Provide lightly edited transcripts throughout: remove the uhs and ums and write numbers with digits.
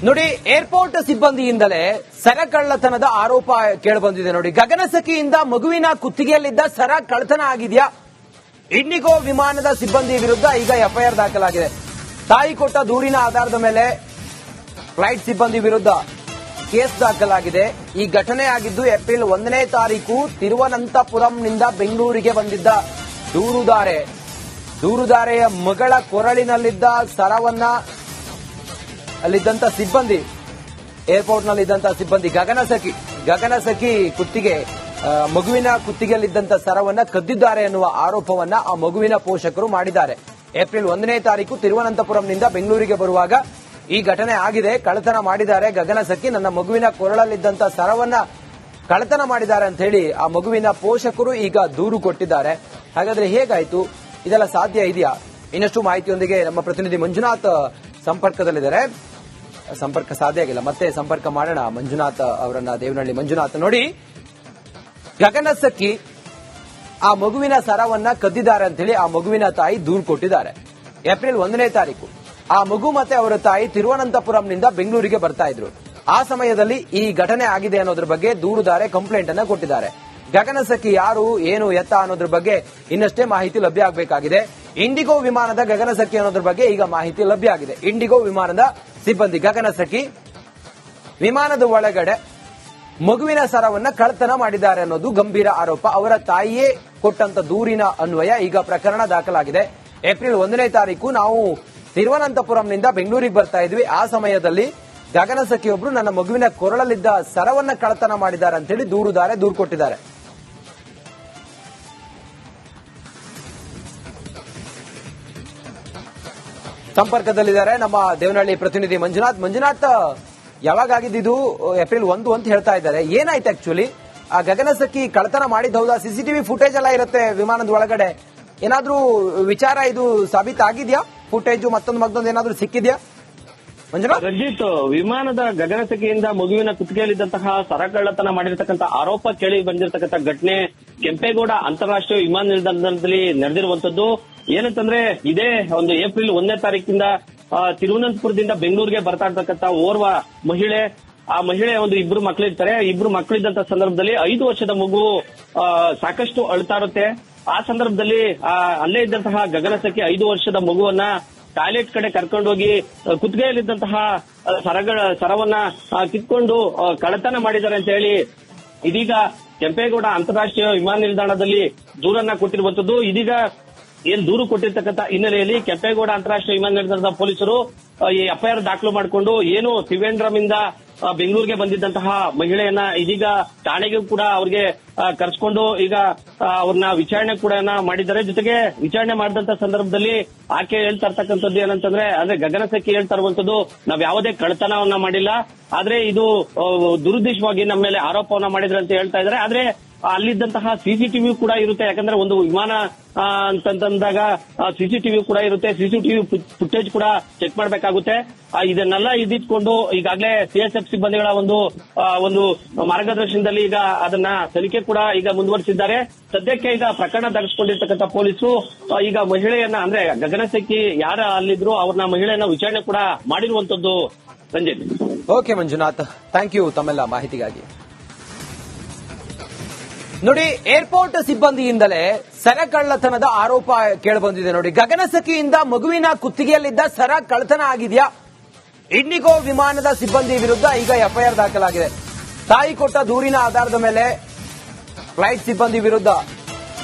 ನೋಡಿ, ಏರ್ಪೋರ್ಟ್ ಸಿಬ್ಬಂದಿಯಿಂದಲೇ ಸರ ಕಳ್ಳತನದ ಆರೋಪ ಕೇಳಿಬಂದಿದೆ. ನೋಡಿ, ಗಗನಸಖಿಯಿಂದ ಮಗುವಿನ ಕುತ್ತಿಗೆಯಲ್ಲಿದ್ದ ಸರ ಕಳ್ಳತನ ಆಗಿದೆಯಾ? ಇಂಡಿಗೋ ವಿಮಾನದ ಸಿಬ್ಬಂದಿ ವಿರುದ್ಧ ಈಗ ಎಫ್ಐಆರ್ ದಾಖಲಾಗಿದೆ. ತಾಯಿ ಕೊಟ್ಟ ದೂರಿನ ಆಧಾರದ ಮೇಲೆ ಫ್ಲೈಟ್ ಸಿಬ್ಬಂದಿ ವಿರುದ್ಧ ಕೇಸ್ ದಾಖಲಾಗಿದೆ. ಈ ಘಟನೆ ಆಗಿದ್ದು ಏಪ್ರಿಲ್ 1ನೇ ತಾರೀಕು ತಿರುವನಂತಪುರಂನಿಂದ ಬೆಂಗಳೂರಿಗೆ ಬಂದಿದ್ದ ದೂರುದಾರೆಯ ಮಗಳ ಕೊರಳಿನಲ್ಲಿದ್ದ ಸರವನ್ನ ಅಲ್ಲಿದ್ದಂತ ಸಿಬ್ಬಂದಿ, ಏರ್ಪೋರ್ಟ್ನಲ್ಲಿದ್ದಂತ ಸಿಬ್ಬಂದಿ ಗಗನಸಖಿ ಮಗುವಿನ ಕುತ್ತಿಗೆಯಲ್ಲಿದ್ದಂತ ಸರವನ್ನ ಕದ್ದಿದ್ದಾರೆ ಎನ್ನುವ ಆರೋಪವನ್ನ ಆ ಮಗುವಿನ ಪೋಷಕರು ಮಾಡಿದ್ದಾರೆ. ಏಪ್ರಿಲ್ 1ನೇ ತಾರೀಕು ತಿರುವನಂತಪುರಂನಿಂದ ಬೆಂಗಳೂರಿಗೆ ಬರುವಾಗ ಈ ಘಟನೆ ಆಗಿದೆ. ಕಳ್ಳತನ ಮಾಡಿದ್ದಾರೆ ಗಗನಸಖಿ, ನನ್ನ ಮಗುವಿನ ಕೊರಳಲ್ಲಿದ್ದಂತ ಸರವನ್ನ ಕಳ್ಳತನ ಮಾಡಿದ್ದಾರೆ ಅಂತ ಹೇಳಿ ಆ ಮಗುವಿನ ಪೋಷಕರು ಈಗ ದೂರು ಕೊಟ್ಟಿದ್ದಾರೆ. ಹಾಗಾದ್ರೆ ಹೇಗಾಯ್ತು? ಇದೆಲ್ಲ ಸಾಧ್ಯ ಇದೆಯಾ? ಇನ್ನಷ್ಟು ಮಾಹಿತಿಯೊಂದಿಗೆ ನಮ್ಮ ಪ್ರತಿನಿಧಿ ಮಂಜುನಾಥ್ ಸಂಪರ್ಕದಲ್ಲಿದ್ದಾರೆ. ಸಂಪರ್ಕ ಸಾಧ್ಯ ಆಗಿಲ್ಲ, ಮತ್ತೆ ಸಂಪರ್ಕ ಮಾಡೋಣ ಮಂಜುನಾಥ್ ಅವರನ್ನ. ದೇವನಹಳ್ಳಿ ಮಂಜುನಾಥ್, ನೋಡಿ, ಗಗನಸಖಿ ಆ ಮಗುವಿನ ಸರವನ್ನ ಕದ್ದಿದ್ದಾರೆ ಅಂತ ಹೇಳಿ ಆ ಮಗುವಿನ ತಾಯಿ ದೂರು ಕೊಟ್ಟಿದ್ದಾರೆ. ಏಪ್ರಿಲ್ 1ನೇ ತಾರೀಕು ಆ ಮಗು ಮತ್ತೆ ಅವರ ತಾಯಿ ತಿರುವನಂತಪುರಂನಿಂದ ಬೆಂಗಳೂರಿಗೆ ಬರ್ತಾ ಇದ್ರು. ಆ ಸಮಯದಲ್ಲಿ ಈ ಘಟನೆ ಆಗಿದೆ ಅನ್ನೋದ್ರ ಬಗ್ಗೆ ದೂರುದಾರೆ ಕಂಪ್ಲೇಂಟ್ ಅನ್ನ ಕೊಟ್ಟಿದ್ದಾರೆ. ಗಗನಸಖಿ ಯಾರು, ಏನು, ಎತ್ತ ಅನ್ನೋದ್ರ ಬಗ್ಗೆ ಇನ್ನಷ್ಟೇ ಮಾಹಿತಿ ಲಭ್ಯ ಆಗಬೇಕಾಗಿದೆ. ಇಂಡಿಗೋ ವಿಮಾನದ ಗಗನಸಖಿ ಅನ್ನೋದ್ರ ಬಗ್ಗೆ ಈಗ ಮಾಹಿತಿ ಲಭ್ಯ ಆಗಿದೆ. ಇಂಡಿಗೋ ವಿಮಾನದ ಸಿಬ್ಬಂದಿ ಗಗನಸಖಿ ವಿಮಾನದ ಒಳಗಡೆ ಮಗುವಿನ ಸರವನ್ನ ಕಳ್ಳತನ ಮಾಡಿದ್ದಾರೆ ಅನ್ನೋದು ಗಂಭೀರ ಆರೋಪ. ಅವರ ತಾಯಿಯೇ ಕೊಟ್ಟಂತ ದೂರಿನ ಅನ್ವಯ ಈಗ ಪ್ರಕರಣ ದಾಖಲಾಗಿದೆ. ಏಪ್ರಿಲ್ 1ನೇ ತಾರೀಕು ನಾವು ತಿರುವನಂತಪುರಂನಿಂದ ಬೆಂಗಳೂರಿಗೆ ಬರ್ತಾ ಇದ್ವಿ. ಆ ಸಮಯದಲ್ಲಿ ಗಗನಸಖಿಯೊಬ್ರು ನನ್ನ ಮಗುವಿನ ಕೊರಳಲ್ಲಿದ್ದ ಸರವನ್ನ ಕಳ್ಳತನ ಮಾಡಿದ್ದಾರೆ ಅಂತ ಹೇಳಿ ದೂರು ಕೊಟ್ಟಿದ್ದಾರೆ. ಸಂಪರ್ಕದಲ್ಲಿದ್ದಾರೆ ನಮ್ಮ ದೇವನಹಳ್ಳಿ ಪ್ರತಿನಿಧಿ ಮಂಜುನಾಥ್, ಯಾವಾಗ ಆಗಿದ್ದು? ಏಪ್ರಿಲ್ 1 ಅಂತ ಹೇಳ್ತಾ ಇದ್ದಾರೆ. ಏನಾಯ್ತು ಆಕ್ಚುಲಿ? ಆ ಗಗನಸಖಿ ಕಳ್ಳತನ ಮಾಡಿದ ಹೌದಾ? ಸಿಸಿಟಿವಿ ಫುಟೇಜ್ ಎಲ್ಲ ಇರುತ್ತೆ ವಿಮಾನದ ಒಳಗಡೆ. ಏನಾದ್ರೂ ವಿಚಾರ ಇದು ಸಾಬೀತಾಗಿದ್ಯಾ? ಫುಟೇಜ್ ಮತ್ತೊಂದು ಏನಾದ್ರೂ ಸಿಕ್ಕಿದ್ಯಾ ಮಂಜುನಾಥ್? ರಂಜಿತ್, ವಿಮಾನದ ಗಗನಸಖಿಯಿಂದ ಮಗುವಿನ ಕುತ್ತಿಗೆಯಲ್ಲಿದ್ದಂತಹ ಸರ ಕಳ್ಳತನ ಮಾಡಿರ್ತಕ್ಕಂಥ ಆರೋಪ ಕೇಳಿ ಬಂದಿರತಕ್ಕಂಥ ಘಟನೆ ಕೆಂಪೇಗೌಡ ಅಂತಾರಾಷ್ಟ್ರೀಯ ವಿಮಾನ ನಿಲ್ದಾಣದಲ್ಲಿ ನಡೆದಿರುವಂತದ್ದು. ಏನಂತಂದ್ರೆ ಇದೇ ಒಂದು ಏಪ್ರಿಲ್ 1ನೇ ತಾರೀಕಿಂದ ತಿರುವನಂತಪುರದಿಂದ ಬೆಂಗಳೂರಿಗೆ ಬರ್ತಾ ಇರ್ತಕ್ಕಂಥ ಓರ್ವ ಮಹಿಳೆ, ಆ ಮಹಿಳೆ ಒಂದು ಇಬ್ರು ಮಕ್ಕಳಿರ್ತಾರೆ. ಇಬ್ರು ಮಕ್ಕಳಿದ್ದಂತ ಸಂದರ್ಭದಲ್ಲಿ 5 ವರ್ಷದ ಮಗು ಸಾಕಷ್ಟು ಅಳ್ತಾ ಇರುತ್ತೆ. ಆ ಸಂದರ್ಭದಲ್ಲಿ ಅಲ್ಲೇ ಇದ್ದಂತಹ ಗಗನಸಖಿ 5 ವರ್ಷದ ಮಗುವನ್ನ ಟಾಯ್ಲೆಟ್ ಕಡೆ ಕರ್ಕೊಂಡೋಗಿ ಕುತ್ತಿಗೆಯಲ್ಲಿದ್ದಂತಹ ಸರವನ್ನ ಕಿತ್ಕೊಂಡು ಕಳ್ಳತನ ಮಾಡಿದ್ದಾರೆ ಅಂತ ಹೇಳಿ ಇದೀಗ ಕೆಂಪೇಗೌಡ ಅಂತಾರಾಷ್ಟ್ರೀಯ ವಿಮಾನ ನಿಲ್ದಾಣದಲ್ಲಿ ದೂರನ್ನ ಕೊಟ್ಟಿರುವಂತದ್ದು. ಇದೀಗ ಏನ್ ದೂರು ಕೊಟ್ಟಿರ್ತಕ್ಕಂಥ ಹಿನ್ನೆಲೆಯಲ್ಲಿ ಕೆಂಪೇಗೌಡ ಅಂತಾರಾಷ್ಟ್ರೀಯ ವಿಮಾನ ನಿಲ್ದಾಣದ ಪೊಲೀಸರು ಈ ಎಫ್ಐಆರ್ ದಾಖಲು ಮಾಡಿಕೊಂಡು ಏನು ತ್ರಿವೇಂದ್ರಂನಿಂದ ಬೆಂಗಳೂರಿಗೆ ಬಂದಿದ್ದಂತಹ ಮಹಿಳೆಯನ್ನ ಇದೀಗ ಠಾಣೆಗೂ ಕೂಡ ಅವ್ರಿಗೆ ಕರೆಸ್ಕೊಂಡು ಈಗ ಅವ್ರನ್ನ ವಿಚಾರಣೆ ಕೂಡ ಮಾಡಿದ್ದಾರೆ. ಜೊತೆಗೆ ವಿಚಾರಣೆ ಮಾಡಿದಂತ ಸಂದರ್ಭದಲ್ಲಿ ಆಕೆ ಹೇಳ್ತಾ ಇರ್ತಕ್ಕಂಥದ್ದು ಏನಂತಂದ್ರೆ, ಅಂದ್ರೆ ಗಗನಸಖಿ ಹೇಳ್ತಾ ಇರುವಂತದ್ದು, ನಾವ್ ಯಾವುದೇ ಕಳ್ಳತನವನ್ನ ಮಾಡಿಲ್ಲ, ಆದ್ರೆ ಇದು ದುರುದ್ದೇಶವಾಗಿ ನಮ್ಮ ಮೇಲೆ ಆರೋಪವನ್ನ ಮಾಡಿದ್ರೆ ಅಂತ ಹೇಳ್ತಾ ಇದ್ದಾರೆ. ಆದ್ರೆ ಅಲ್ಲಿದ್ದಂತಹ ಸಿಸಿಟಿವಿ ಕೂಡ ಇರುತ್ತೆ. ಯಾಕಂದ್ರೆ ಒಂದು ವಿಮಾನ ಅಂತಂದಾಗ ಸಿಸಿಟಿವಿ ಕೂಡ ಇರುತ್ತೆ. ಸಿಸಿಟಿವಿ ಫುಟೇಜ್ ಕೂಡ ಚೆಕ್ ಮಾಡಬೇಕಾಗುತ್ತೆ. ಇದನ್ನೆಲ್ಲ ಇದಿಟ್ಕೊಂಡು ಈಗಾಗಲೇ ಸಿಎಸ್ಎಫ್ ಸಿಬ್ಬಂದಿಗಳ ಒಂದು ಮಾರ್ಗದರ್ಶನದಲ್ಲಿ ಈಗ ಅದನ್ನ ತನಿಖೆ ಕೂಡ ಈಗ ಮುಂದುವರಿಸಿದ್ದಾರೆ. ಸದ್ಯಕ್ಕೆ ಈಗ ಪ್ರಕರಣ ದಾಖಲಿಸಿಕೊಂಡಿರ್ತಕ್ಕಂಥ ಪೊಲೀಸರು ಈಗ ಮಹಿಳೆಯನ್ನ, ಅಂದ್ರೆ ಗಗನಸಖಿ ಯಾರ ಅಲ್ಲಿದ್ರು ಅವ್ರನ್ನ ಮಹಿಳೆಯನ್ನ ವಿಚಾರಣೆ ಕೂಡ ಮಾಡಿರುವಂತದ್ದು. Sanjay. Okay Manjunath, thank you ತಮ್ಮೆಲ್ಲ ಮಾಹಿತಿಗಾಗಿ. ನೋಡಿ, ಏರ್ಪೋರ್ಟ್ ಸಿಬ್ಬಂದಿಯಿಂದಲೇ ಸರ ಕಳ್ಳತನದ ಆರೋಪ ಕೇಳಿಬಂದಿದೆ. ನೋಡಿ, ಗಗನಸಖಿಯಿಂದ ಮಗುವಿನ ಕುತ್ತಿಗೆಯಲ್ಲಿದ್ದ ಸರ ಕಳ್ಳತನ ಆಗಿದೆಯಾ? ಇಂಡಿಗೋ ವಿಮಾನದ ಸಿಬ್ಬಂದಿ ವಿರುದ್ಧ ಈಗ ಎಫ್ಐಆರ್ ದಾಖಲಾಗಿದೆ. ತಾಯಿ ಕೊಟ್ಟ ದೂರಿನ ಆಧಾರದ ಮೇಲೆ ಫ್ಲೈಟ್ ಸಿಬ್ಬಂದಿ ವಿರುದ್ಧ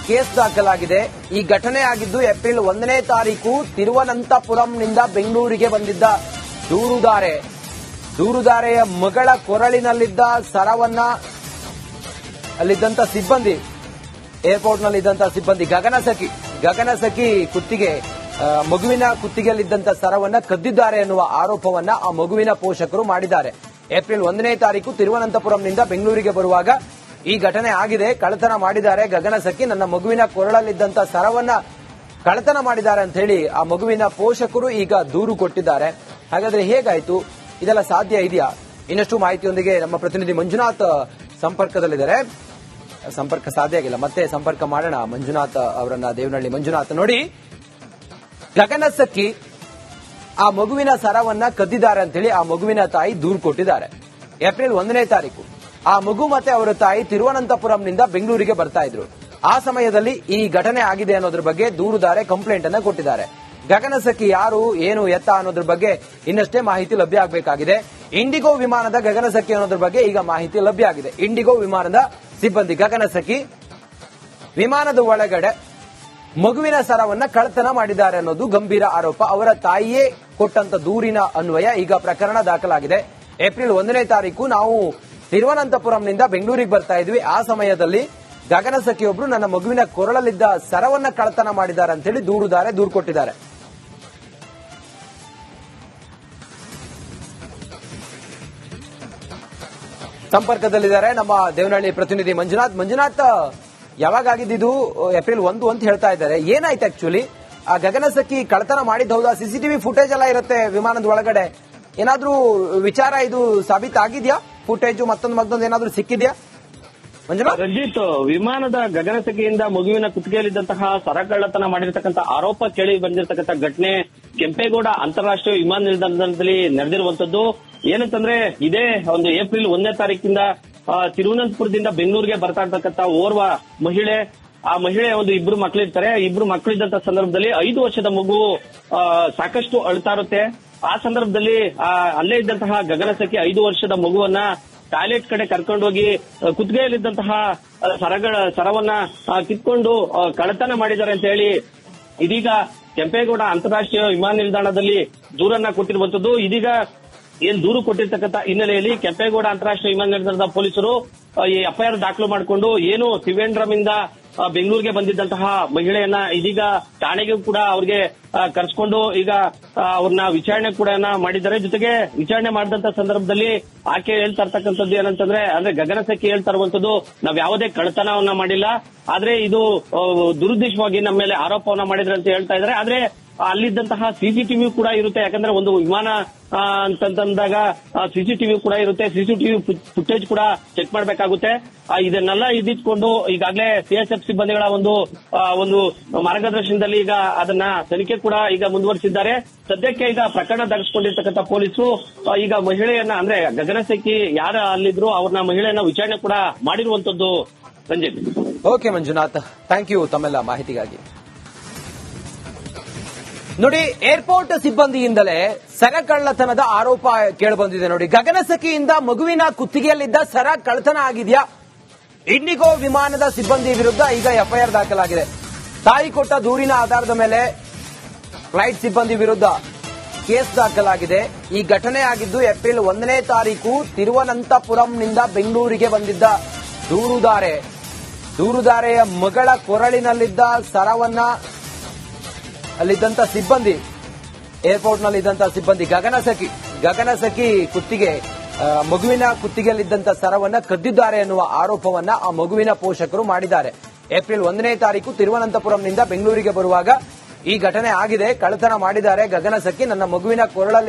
ಕೇಸ್ ದಾಖಲಾಗಿದೆ. ಈ ಘಟನೆ ಆಗಿದ್ದು ಏಪ್ರಿಲ್ 1ನೇ ತಾರೀಕು ತಿರುವನಂತಪುರಂನಿಂದ ಬೆಂಗಳೂರಿಗೆ ಬಂದಿದ್ದ ದೂರುದಾರೆಯ ಮಗಳ ಕೊರಳಿನಲ್ಲಿದ್ದ ಸರವನ್ನ ಅಲ್ಲಿದ್ದಂತ ಸಿಬ್ಬಂದಿ, ಏರ್ಪೋರ್ಟ್ನಲ್ಲಿದ್ದಂತ ಸಿಬ್ಬಂದಿ ಗಗನಸಖಿ ಮಗುವಿನ ಕುತ್ತಿಗೆಯಲ್ಲಿದ್ದಂತ ಸರವನ್ನ ಕದ್ದಿದ್ದಾರೆ ಎನ್ನುವ ಆರೋಪವನ್ನ ಆ ಮಗುವಿನ ಪೋಷಕರು ಮಾಡಿದ್ದಾರೆ. ಏಪ್ರಿಲ್ 1ನೇ ತಾರೀಕು ತಿರುವನಂತಪುರಂನಿಂದ ಬೆಂಗಳೂರಿಗೆ ಬರುವಾಗ ಈ ಘಟನೆ ಆಗಿದೆ. ಕಳ್ಳತನ ಮಾಡಿದ್ದಾರೆ ಗಗನಸಖಿ, ನನ್ನ ಮಗುವಿನ ಕೊರಳಲ್ಲಿದ್ದಂತ ಸರವನ್ನ ಕಳ್ಳತನ ಮಾಡಿದ್ದಾರೆ ಅಂತ ಹೇಳಿ ಆ ಮಗುವಿನ ಪೋಷಕರು ಈಗ ದೂರು ಕೊಟ್ಟಿದ್ದಾರೆ. ಹಾಗಾದ್ರೆ ಹೇಗಾಯ್ತು? ಇದೆಲ್ಲ ಸಾಧ್ಯ ಇದೆಯಾ? ಇನ್ನಷ್ಟು ಮಾಹಿತಿಯೊಂದಿಗೆ ನಮ್ಮ ಪ್ರತಿನಿಧಿ ಮಂಜುನಾಥ್ ಸಂಪರ್ಕದಲ್ಲಿದ್ದಾರೆ. ಸಂಪರ್ಕ ಸಾಧ್ಯ ಆಗಿಲ್ಲ, ಮತ್ತೆ ಸಂಪರ್ಕ ಮಾಡೋಣ ಮಂಜುನಾಥ್ ಅವರನ್ನ. ದೇವನಹಳ್ಳಿ ಮಂಜುನಾಥ್, ನೋಡಿ, ಗಗನಸಖಿ ಆ ಮಗುವಿನ ಸರವನ್ನ ಕದ್ದಿದ್ದಾರೆ ಅಂತೇಳಿ ಆ ಮಗುವಿನ ತಾಯಿ ದೂರು ಕೊಟ್ಟಿದ್ದಾರೆ. ಏಪ್ರಿಲ್ 1ನೇ ತಾರೀಕು ಆ ಮಗು ಮತ್ತೆ ಅವರ ತಾಯಿ ತಿರುವನಂತಪುರಂನಿಂದ ಬೆಂಗಳೂರಿಗೆ ಬರ್ತಾ ಇದ್ರು. ಆ ಸಮಯದಲ್ಲಿ ಈ ಘಟನೆ ಆಗಿದೆ ಅನ್ನೋದ್ರ ಬಗ್ಗೆ ದೂರುದಾರೆ ಕಂಪ್ಲೇಂಟ್ ಅನ್ನ ಕೊಟ್ಟಿದ್ದಾರೆ. ಗಗನಸಖಿ ಯಾರು, ಏನು, ಎತ್ತ ಅನ್ನೋದ್ರ ಬಗ್ಗೆ ಇನ್ನಷ್ಟೇ ಮಾಹಿತಿ ಲಭ್ಯ ಆಗಬೇಕಾಗಿದೆ. ಇಂಡಿಗೋ ವಿಮಾನದ ಗಗನಸಖಿ ಅನ್ನೋದ್ರ ಬಗ್ಗೆ ಈಗ ಮಾಹಿತಿ ಲಭ್ಯ ಆಗಿದೆ. ಇಂಡಿಗೋ ವಿಮಾನದ ಸಿಬ್ಬಂದಿ ಗಗನಸಖಿ ವಿಮಾನದ ಒಳಗಡೆ ಮಗುವಿನ ಸರವನ್ನ ಕಳ್ಳತನ ಮಾಡಿದ್ದಾರೆ ಅನ್ನೋದು ಗಂಭೀರ ಆರೋಪ. ಅವರ ತಾಯಿಯೇ ಕೊಟ್ಟಂತ ದೂರಿನ ಅನ್ವಯ ಈಗ ಪ್ರಕರಣ ದಾಖಲಾಗಿದೆ. ಏಪ್ರಿಲ್ 1ನೇ ತಾರೀಕು ನಾವು ತಿರುವನಂತಪುರಂನಿಂದ ಬೆಂಗಳೂರಿಗೆ ಬರ್ತಾ ಇದ್ವಿ. ಆ ಸಮಯದಲ್ಲಿ ಗಗನಸಖಿಯೊಬ್ರು ನನ್ನ ಮಗುವಿನ ಕೊರಳಲ್ಲಿದ್ದ ಸರವನ್ನ ಕಳ್ಳತನ ಮಾಡಿದ್ದಾರೆ ಅಂತೇಳಿ ದೂರು ಕೊಟ್ಟಿದ್ದಾರೆ. ಸಂಪರ್ಕದಲ್ಲಿದ್ದಾರೆ ನಮ್ಮ ದೇವನಹಳ್ಳಿ ಪ್ರತಿನಿಧಿ ಮಂಜುನಾಥ್, ಯಾವಾಗ ಆಗಿದ್ದು? ಏಪ್ರಿಲ್ 1 ಅಂತ ಹೇಳ್ತಾ ಇದ್ದಾರೆ. ಏನಾಯ್ತು ಆಕ್ಚುಲಿ? ಆ ಗಗನಸಖಿ ಕಳ್ಳತನ ಮಾಡಿದ್ದು ಹೌದಾ? ಸಿಸಿಟಿವಿ ಫುಟೇಜ್ ಎಲ್ಲ ಇರುತ್ತೆ ವಿಮಾನದ ಒಳಗಡೆ. ಏನಾದ್ರೂ ವಿಚಾರ ಇದು ಸಾಬೀತಾಗಿದ್ಯಾ? ಫುಟೇಜ್ ಮತ್ತೊಂದು ಏನಾದ್ರೂ ಸಿಕ್ಕಿದ್ಯಾ ಮಂಜುನಾಥ್? ರಂಜಿತ್, ವಿಮಾನದ ಗಗನಸಖಿಯಿಂದ ಮಗುವಿನ ಕುತ್ತಿಗೆಯಲ್ಲಿದ್ದಂತಹ ಸರ ಕಳ್ಳತನ ಮಾಡಿರ್ತಕ್ಕಂಥ ಆರೋಪ ಕೇಳಿ ಬಂದಿರತಕ್ಕಂಥ ಘಟನೆ ಕೆಂಪೇಗೌಡ ಅಂತಾರಾಷ್ಟ್ರೀಯ ವಿಮಾನ ನಿಲ್ದಾಣದಲ್ಲಿ ನಡೆದಿರುವಂತದ್ದು. ಏನಂತಂದ್ರೆ ಇದೇ ಒಂದು ಏಪ್ರಿಲ್ 1ನೇ ತಾರೀಕಿಂದ ತಿರುವನಂತಪುರದಿಂದ ಬೆಂಗಳೂರಿಗೆ ಬರ್ತಾ ಇರ್ತಕ್ಕಂಥ ಓರ್ವ ಮಹಿಳೆ, ಆ ಮಹಿಳೆ ಒಂದು ಇಬ್ರು ಮಕ್ಕಳಿರ್ತಾರೆ. ಇಬ್ರು ಮಕ್ಕಳಿದ್ದಂತ ಸಂದರ್ಭದಲ್ಲಿ 5 ವರ್ಷದ ಮಗು ಸಾಕಷ್ಟು ಅಳ್ತಾ ಇರುತ್ತೆ. ಆ ಸಂದರ್ಭದಲ್ಲಿ ಅಲ್ಲೇ ಇದ್ದಂತಹ ಗಗನಸಖಿ 5 ವರ್ಷದ ಮಗುವನ್ನ ಟಾಯ್ಲೆಟ್ ಕಡೆ ಕರ್ಕೊಂಡೋಗಿ ಕುತ್ತಿಗೆಯಲ್ಲಿದ್ದಂತಹ ಸರವನ್ನ ಕಿತ್ಕೊಂಡು ಕಳ್ಳತನ ಮಾಡಿದ್ದಾರೆ ಅಂತ ಹೇಳಿ ಇದೀಗ ಕೆಂಪೇಗೌಡ ಅಂತಾರಾಷ್ಟ್ರೀಯ ವಿಮಾನ ನಿಲ್ದಾಣದಲ್ಲಿ ದೂರನ್ನ ಕೊಟ್ಟಿರುವಂತದ್ದು. ಇದೀಗ ಏನ್ ದೂರು ಕೊಟ್ಟಿರ್ತಕ್ಕಂಥ ಹಿನ್ನೆಲೆಯಲ್ಲಿ ಕೆಂಪೇಗೌಡ ಅಂತಾರಾಷ್ಟ್ರೀಯ ವಿಮಾನ ನಿಲ್ದಾಣದ ಪೊಲೀಸರು ಈ ಎಫ್ಐಆರ್ ದಾಖಲು ಮಾಡಿಕೊಂಡು ಏನು ತ್ರಿವೇಂದ್ರಂನಿಂದ ಬೆಂಗಳೂರಿಗೆ ಬಂದಿದ್ದಂತಹ ಮಹಿಳೆಯನ್ನ ಇದೀಗ ಠಾಣೆಗೂ ಕೂಡ ಅವ್ರಿಗೆ ಕರೆಸ್ಕೊಂಡು ಈಗ ಅವ್ರನ್ನ ವಿಚಾರಣೆ ಕೂಡ ಮಾಡಿದ್ದಾರೆ. ಜೊತೆಗೆ ವಿಚಾರಣೆ ಮಾಡಿದಂತ ಸಂದರ್ಭದಲ್ಲಿ ಆಕೆ ಹೇಳ್ತಾ ಇರ್ತಕ್ಕಂಥದ್ದು ಏನಂತಂದ್ರೆ, ಅಂದ್ರೆ ಗಗನಸಖಿ ಹೇಳ್ತಾ ಇರುವಂತದ್ದು, ನಾವ್ ಯಾವುದೇ ಕಳ್ಳತನವನ್ನ ಮಾಡಿಲ್ಲ, ಆದ್ರೆ ಇದು ದುರುದ್ದೇಶವಾಗಿ ನಮ್ಮ ಮೇಲೆ ಆರೋಪವನ್ನ ಮಾಡಿದ್ರೆ ಅಂತ ಹೇಳ್ತಾ ಇದ್ದಾರೆ. ಆದ್ರೆ ಅಲ್ಲಿದ್ದಂತಹ ಸಿಸಿಟಿವಿ ಕೂಡ ಇರುತ್ತೆ. ಯಾಕಂದ್ರೆ ಒಂದು ವಿಮಾನ ಅಂತಂದಾಗ ಸಿಸಿಟಿವಿ ಕೂಡ ಇರುತ್ತೆ. ಸಿಸಿಟಿವಿ ಫುಟೇಜ್ ಕೂಡ ಚೆಕ್ ಮಾಡಬೇಕಾಗುತ್ತೆ. ಇದನ್ನೆಲ್ಲ ಇದಿಟ್ಕೊಂಡು ಈಗಾಗಲೇ ಸಿಎಸ್ಎಫ್ ಸಿಬ್ಬಂದಿಗಳ ಒಂದು ಮಾರ್ಗದರ್ಶನದಲ್ಲಿ ಈಗ ಅದನ್ನ ತನಿಖೆ ಕೂಡ ಈಗ ಮುಂದುವರಿಸಿದ್ದಾರೆ. ಸದ್ಯಕ್ಕೆ ಈಗ ಪ್ರಕರಣ ದಾಖಲಿಸಿಕೊಂಡಿರ್ತಕ್ಕಂಥ ಪೊಲೀಸರು ಈಗ ಮಹಿಳೆಯನ್ನ, ಅಂದ್ರೆ ಗಗನಸಖಿ ಯಾರ ಅಲ್ಲಿದ್ರು ಅವ್ರನ್ನ ಮಹಿಳೆಯನ್ನ ವಿಚಾರಣೆ ಕೂಡ ಮಾಡಿರುವಂತದ್ದು. Ranjit. Okay Manjunath, thank you ತಮ್ಮೆಲ್ಲ ಮಾಹಿತಿಗಾಗಿ. ನೋಡಿ, ಏರ್ಪೋರ್ಟ್ ಸಿಬ್ಬಂದಿಯಿಂದಲೇ ಸರ ಕಳ್ಳತನದ ಆರೋಪ ಕೇಳಿಬಂದಿದೆ. ನೋಡಿ, ಗಗನಸಖಿಯಿಂದ ಮಗುವಿನ ಕುತ್ತಿಗೆಯಲ್ಲಿದ್ದ ಸರ ಕಳ್ಳತನ ಆಗಿದೆಯಾ? ಇಂಡಿಗೋ ವಿಮಾನದ ಸಿಬ್ಬಂದಿ ವಿರುದ್ಧ ಈಗ ಎಫ್ಐಆರ್ ದಾಖಲಾಗಿದೆ. ತಾಯಿ ಕೊಟ್ಟ ದೂರಿನ ಆಧಾರದ ಮೇಲೆ ಫ್ಲೈಟ್ ಸಿಬ್ಬಂದಿ ವಿರುದ್ಧ ಕೇಸ್ ದಾಖಲಾಗಿದೆ. ಈ ಘಟನೆ ಆಗಿದ್ದು ಏಪ್ರಿಲ್ 1ನೇ ತಾರೀಕು ತಿರುವನಂತಪುರಂನಿಂದ ಬೆಂಗಳೂರಿಗೆ ಬಂದಿದ್ದ ದೂರುದಾರೆಯ ಮಗಳ ಕೊರಳಿನಲ್ಲಿದ್ದ ಸರವನ್ನ ಅಲ್ಲಿದ್ದಂತ ಸಿಬ್ಬಂದಿ, ಏರ್ಪೋರ್ಟ್ನಲ್ಲಿದ್ದಂತ ಸಿಬ್ಬಂದಿ ಗಗನಸಖಿ ಮಗುವಿನ ಕುತ್ತಿಗೆಯಲ್ಲಿದ್ದಂತ ಸರವನ್ನ ಕದ್ದಿದ್ದಾರೆ ಎನ್ನುವ ಆರೋಪವನ್ನ ಆ ಮಗುವಿನ ಪೋಷಕರು ಮಾಡಿದ್ದಾರೆ. ಏಪ್ರಿಲ್ 1ನೇ ತಾರೀಕು ತಿರುವನಂತಪುರಂನಿಂದ ಬೆಂಗಳೂರಿಗೆ ಬರುವಾಗ ಈ ಘಟನೆ ಆಗಿದೆ. ಕಳ್ಳತನ ಮಾಡಿದ್ದಾರೆ ಗಗನಸಖಿ. ನನ್ನ ಮಗುವಿನ ಕೊರಳಲ್ಲಿ